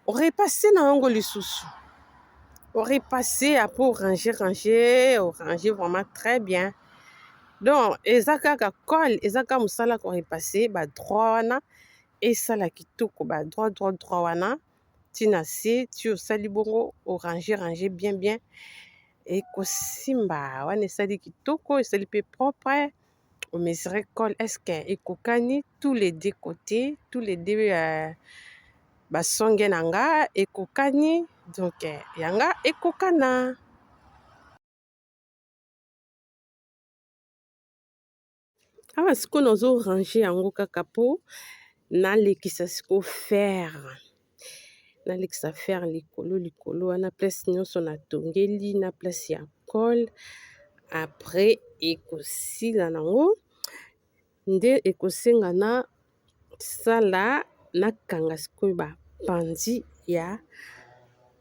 On repasse na yango lisusu. On repasse pour ranger vraiment très bien. Donc, ezaka col, ezaka musala ko repasser ba droit wana et sala kitoko ba droit wana. Tina se tu osali bongo ranger bien et kosimba wana esali kitoko, esali pe propre. On mesurait col est-ce que ekokani tous les deux côtés, tous les deux basonge nanga ekokani donc yanga ekokana. Awa siko nozo ranger yango kaka po nalekisa siko faire. Nalekisa faire likolo wana place nyonso natongeli na place ya col. Après ekosila nango nde ekosenga na sala nakanga sikoyo bapandi ya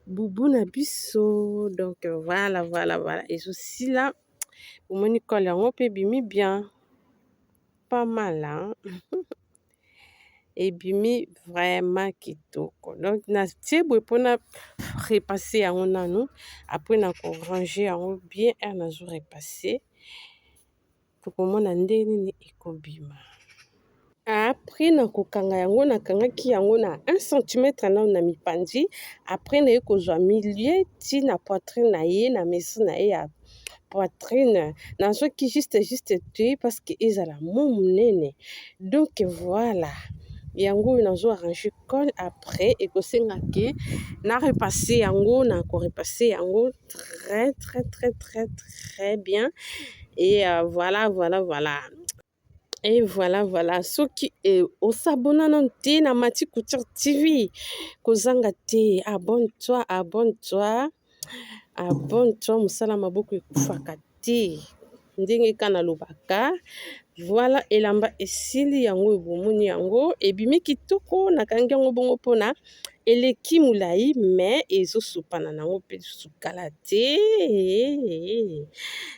bubu na biso. Donc voilà ezosila omoni col yango mpe ebimi bien, pas mal hein? Ebimi vraiment kitoko. Donc natie boye mpona repasser yango nanu après nako ranger yango bien nazo repasser tokomona ndenge nini ekobima. Après nakokanga yango nakangaki yango na 1 cm na mipandi. Après naye kozwa milieu ti na poitrine na ye na mesi na ye ya poitrine nazwaki juste te parce que ezala monene. Donc voilà yango oyo nazo arranger col. Après ekosenga ke na repasser yango nako repasser yango très bien. Et voilà. Et voilà. Soki osabona non te na Mati Couture TV. Kozanga te, abonne-toi. Musala maboko ekufaka te. Ndenge kana lobaka. Voilà elamba esili yango ebomoni yango. Ebimi kitoko nakangi yango bongo pona eleki mulai mais ezosopana nango pe sukala te.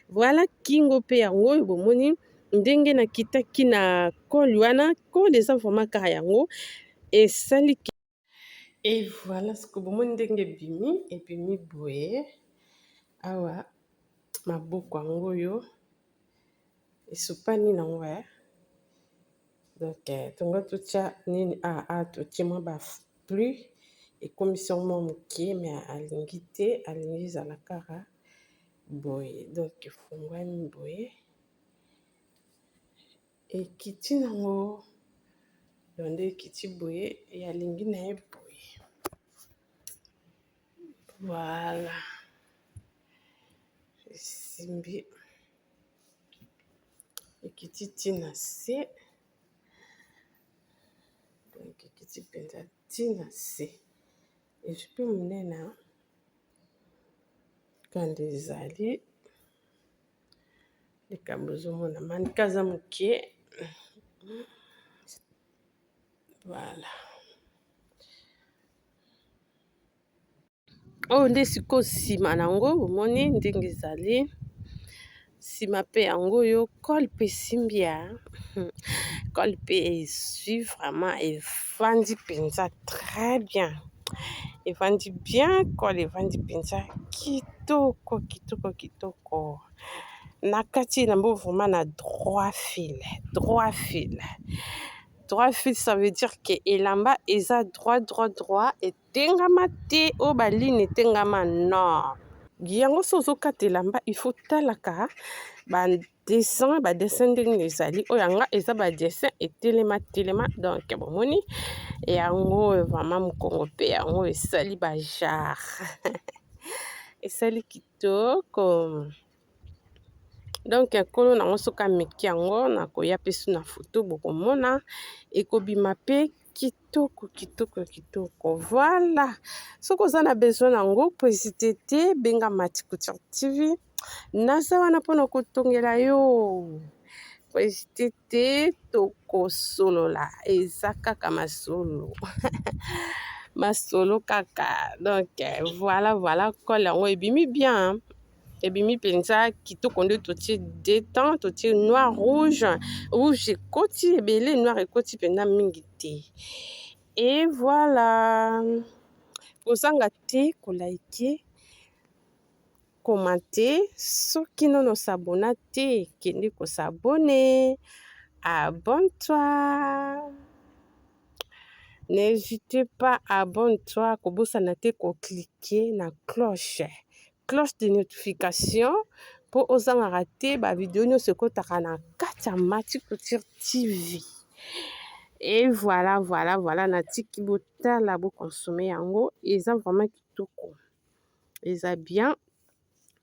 Voilà kingo pe yango ebomoni ndenge nakitaki na col wana, col eza vraiment kaka yango esali. Et voilà ce que bomoni ndenge ebimi boye awa maboko yango oyo esopani nango donc tonga totia nini totie mwa baflux ekomisi mwa moke mais alingi te, alingi ezala kaka boye. Donc efungwami boye ekiti nango donde ekiti boye yalingi na ye boye. Voilà esimbi ekiti tina se. Donc ekiti penza tina se ejupe monene kanda ezali likambo ozomona manika aza moke. Voilà oyo nde sikoyo nsima nango omoni ndenge ezali nsima pe yango oyo col pe esimbi col pe ezwi vraiment evandi penza très bien, evandi bien col evandi penza kitoko na kati elamba vraiment na droit fil. Ça veut dire que elamba eza droit etengama te o baline etengama non. Yango so ozokata elamba il faut talaka badessin ndenge ezali oyo yanga eza badessin etelema donc bomoni yango vraiment mokongo pe yango esali bajare esali kitoko. Donc nkolo nango soki ameki yango nakoya pe su na foto bokomona ekobima pe kitoko kitoko kitoko. Voilà, soki oza na besoin nango po hésite te, benga Mati Couture TV, naza wana mpona kotongela yo. Po hésite te, tokosolola, eza kaka masolo. Masolo kaka. Donc voilà col yango ebimi bien, hein? Ebimi penza kitoko nde totie détente, totie noir rouge ekoti ebele, noir ekoti penza mingi te. Et voilà, kozanga te kolike, commenter, soki nono sabona te kende ko s'abonner, abonne-toi. N'hésitez pas, abonne-toi, kobosana te ko cliquer na cloche de notification pour ozanga rater ba vidéo nyonso ekotaka na kati ya Mati Couture TV. Et voilà, natiki botala bo consommer yango, eza vraiment kitoko, eza bien.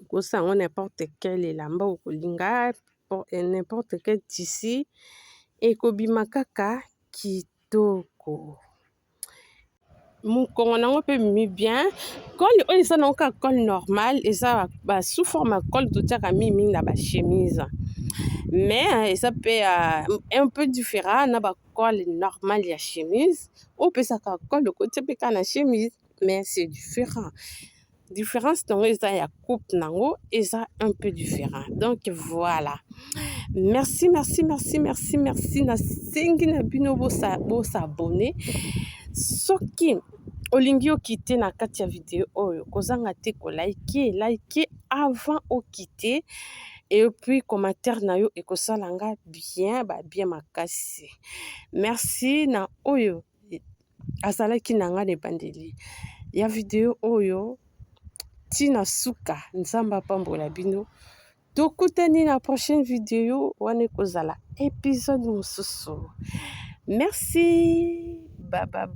Kosa yango n'importe quel elamba okolinga, n'importe quel tissu, ekobima kaka kitoko. Mokongo nango pe mimi bien. Col oyo eza nango kaka col normal, eza ba sous forme col totiaka mingi na ba chemise. Mais eza pe un peu différent na ba col normal ya chemise. Ou pesaka col kotia pe ka na chemise, mais c'est différent. Différence nango eza ya coupe nango, eza un peu différent. Donc voilà. Merci. Nasengi na bino bo s'abonner. Soki olingi okite na kati ya video oyo, kozanga te ko like avant okite. Et puis commentaire na yo ekosalanga bien, bien makasi. Merci na oyo azalaki nanga de bandeli ya video oyo. Tina suka, nzamba apambola bino. Tokutani na prochaine vidéo wane kozala épisode mosusu. Merci. Bye.